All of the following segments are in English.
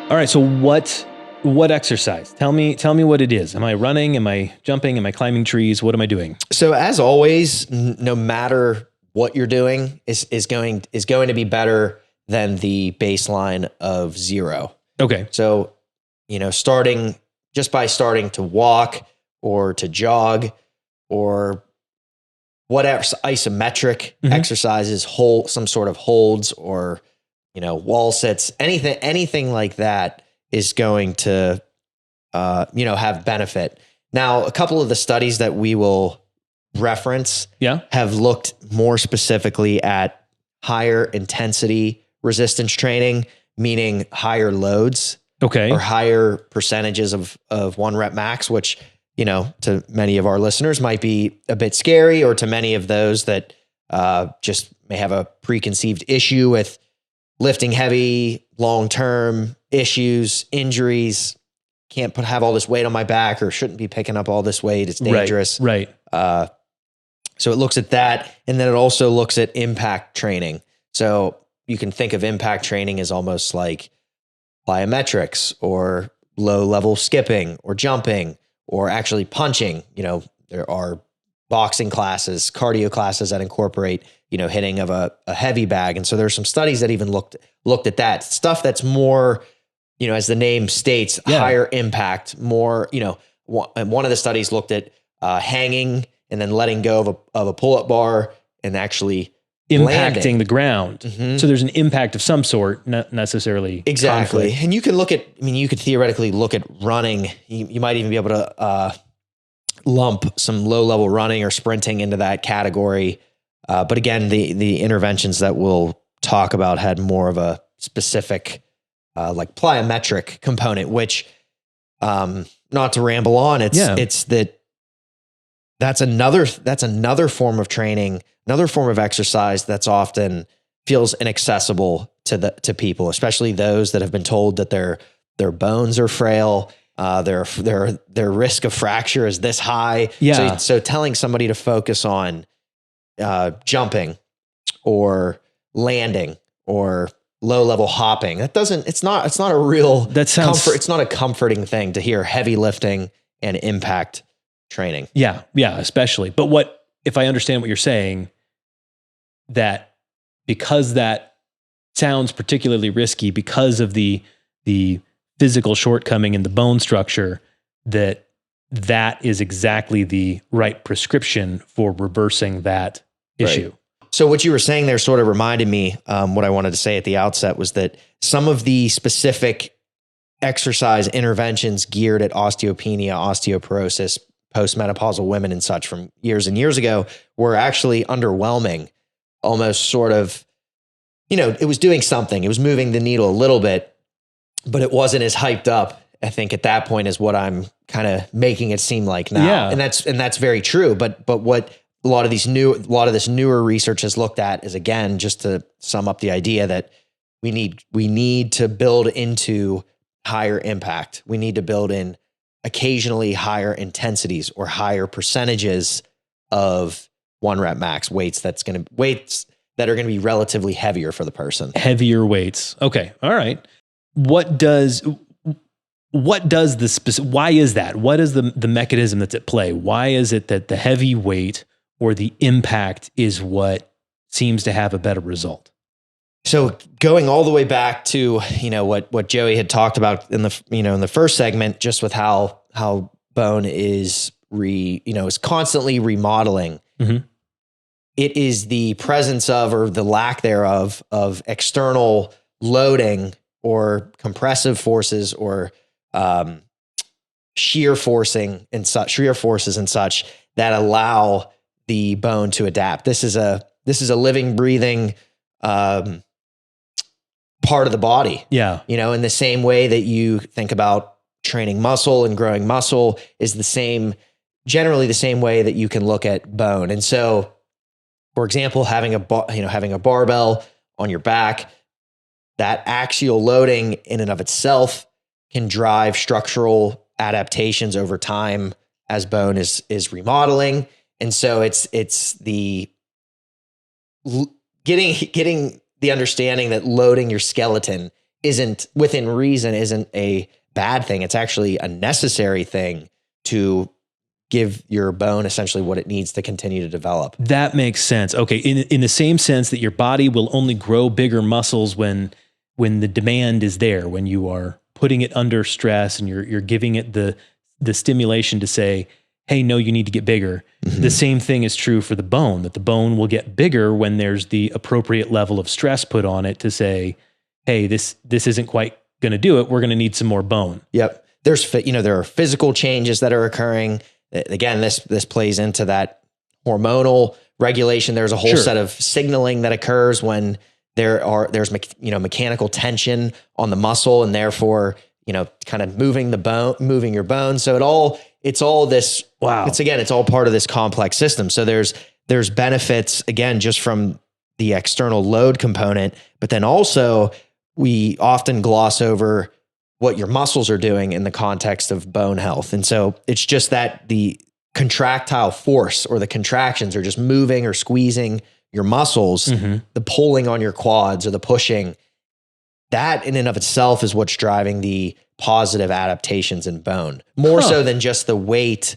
All right. So what exercise? Tell me what it is. Am I running? Am I jumping? Am I climbing trees? What am I doing? So as always, no matter what you're doing is going to be better than the baseline of 0. Okay. So, starting to walk or to jog or whatever isometric exercises, some sort of holds or, wall sits, anything like that is going to, have benefit. Now, a couple of the studies that we will reference have looked more specifically at higher intensity resistance training, meaning higher loads, or higher percentages of 1 rep max, which, to many of our listeners might be a bit scary, or to many of those that just may have a preconceived issue with lifting heavy, long-term issues, injuries, can't have all this weight on my back, or shouldn't be picking up all this weight. It's dangerous. Right. So it looks at that. And then it also looks at impact training. So you can think of impact training as almost like plyometrics or low level skipping or jumping or actually punching. There are boxing classes, cardio classes that incorporate, hitting of a heavy bag. And so there's some studies that even looked at that stuff that's more, as the name states, higher impact, more, one of the studies looked at hanging and then letting go of a pull-up bar and actually impacting landing the ground. So there's an impact of some sort, not necessarily. Exactly. conflict. And you can you could theoretically look at running. You might even be able to lump some low-level running or sprinting into that category. But again, the interventions that we'll talk about had more of a specific like plyometric component, which not to ramble on, it's that's another form of training, another form of exercise that's often feels inaccessible to people, especially those that have been told that their bones are frail. Their risk of fracture is this high. Yeah. So telling somebody to focus on jumping or landing or low level hopping, it's not a real comfort. It's not a comforting thing to hear heavy lifting and impact training. Yeah, especially. But if I understand what you're saying, that because that sounds particularly risky because of the physical shortcoming in the bone structure, that is exactly the right prescription for reversing that issue. Right. So what you were saying there sort of reminded me, what I wanted to say at the outset was that some of the specific exercise interventions geared at osteopenia, osteoporosis, postmenopausal women and such from years and years ago were actually underwhelming, almost sort of, it was doing something. It was moving the needle a little bit, but it wasn't as hyped up, I think, at that point as what I'm kind of making it seem like now. Yeah. And that's very true. But what a lot of this newer research has looked at is, again, just to sum up the idea that we need to build into higher impact. We need to build in occasionally higher intensities or higher percentages of 1 rep max weights that are going to be relatively heavier for the person. Heavier weights. Okay. All right. What does why is that? What is the mechanism that's at play? Why is it that the heavy weight or the impact is what seems to have a better result? So going all the way back to, what Joey had talked about in the first segment, just with how bone is is constantly remodeling. Mm-hmm. It is the presence of, or the lack thereof, of external loading or compressive forces or shear forces and such that allow the bone to adapt. This is a living, breathing part of the body. Yeah. In the same way that you think about training muscle and growing muscle is generally the same way that you can look at bone. And so, for example, having a barbell on your back, that axial loading in and of itself can drive structural adaptations over time as bone is remodeling. And so it's the getting the understanding that loading your skeleton isn't within reason, isn't a bad thing. It's actually a necessary thing to give your bone essentially what it needs to continue to develop. That makes sense. Okay. In the same sense that your body will only grow bigger muscles when the demand is there, when you are putting it under stress and you're giving it the stimulation to say, hey, no, you need to get bigger. Mm-hmm. The same thing is true for the bone, that the bone will get bigger when there's the appropriate level of stress put on it to say, hey, this isn't quite going to do it. We're going to need some more bone. Yep. There are physical changes that are occurring. Again, this plays into that hormonal regulation. There's a whole set of signaling that occurs when there's mechanical tension on the muscle, and therefore, kind of moving your bone. So it's all this. Wow. It's all part of this complex system. So there's benefits again, just from the external load component, but then also we often gloss over what your muscles are doing in the context of bone health. And so it's just that the contractile force or the contractions are just moving or squeezing your muscles, the pulling on your quads or the pushing, that in and of itself is what's driving the positive adaptations in bone, more so than just the weight.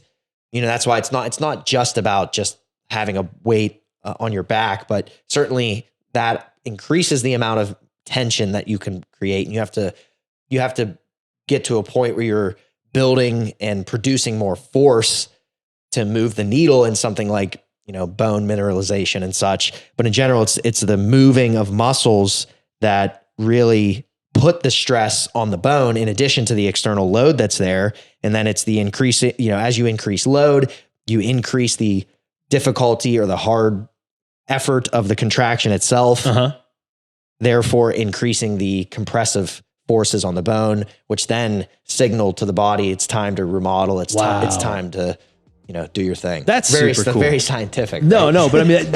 That's why it's not just about just having a weight on your back, but certainly that increases the amount of tension that you can create. And you have to get to a point where you're building and producing more force to move the needle in something like, bone mineralization and such. But in general, it's the moving of muscles that really put the stress on the bone in addition to the external load that's there. And then it's the increase, as you increase load, you increase the difficulty or the hard effort of the contraction itself, therefore increasing the compressive forces on the bone, which then signal to the body it's time to remodel. It's time to do your thing. That's super cool. Very scientific. No, but I mean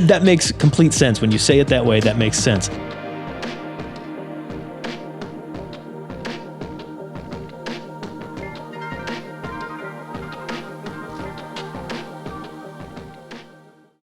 that makes complete sense when you say it that way. That makes sense.